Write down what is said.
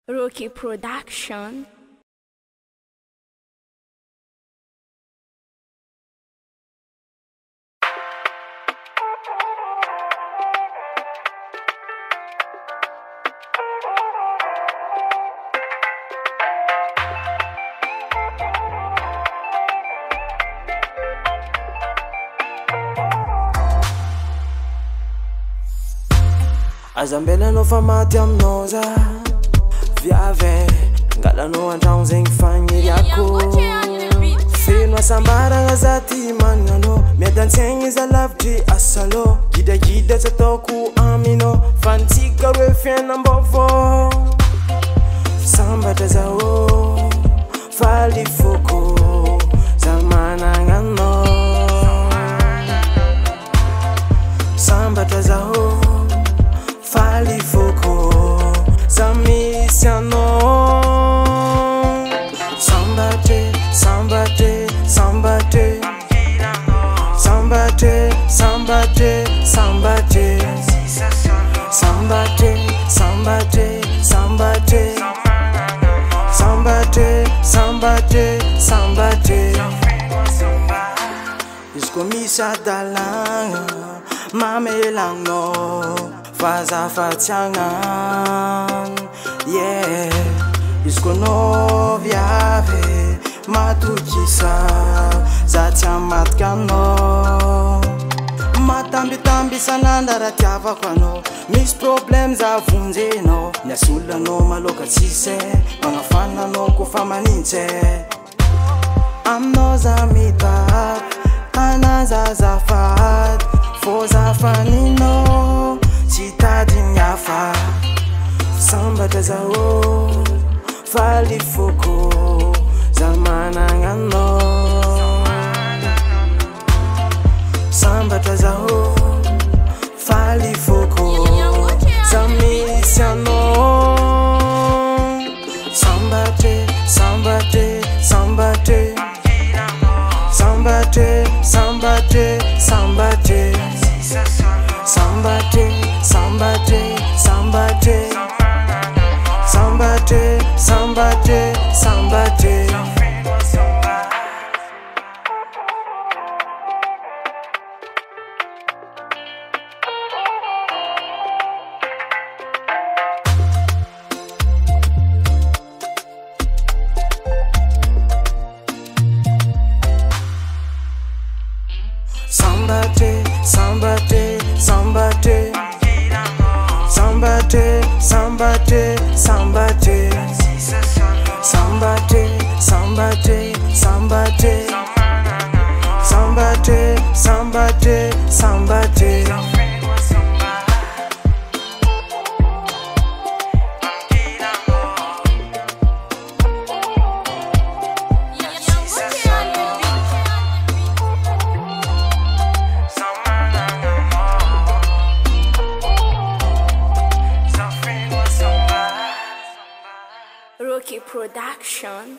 Rookie Production. Azambelano fa maty aminao za viave ngalanao antragno zegny fagniriako feno asambaragna za ty magnanao miadan-tsaigny za lavitry asalô gidagida tsy ataoko aminao fa ntsika roe fiainam-baovao sambatra zao faly foko za managna anao sambatra zao faly foko za misy anao sambatre sambatre sambatre sambatre sambatre sambatre sambatre sambatre sambatre sambatre sambatre sambatre izy koa misy adalagna mamelanao fazafatsiagnan yeah izy koa anao viavy matokisa za tsy hamatika anao matambitamby isan'andro raha tiavako anao misy problème za vonjenao niasolanao maloka tsisy magnafana anao kofa manintsy aminao za mitapy tana za zafady fô zafaninao tsy tadigny hafa sambatra zao faly foko za managna anao sambatra zao faly foko za misy anao sambatre sambatre sambatre sambatre sambatre sambatre sambatre sambatre sambatre sambatre sambatre sambatre Sambate, sambate, sambate, sambate, sambate, sambate, sambate, sambate, sambate, sambate, sambate, sambate. Rookie Production.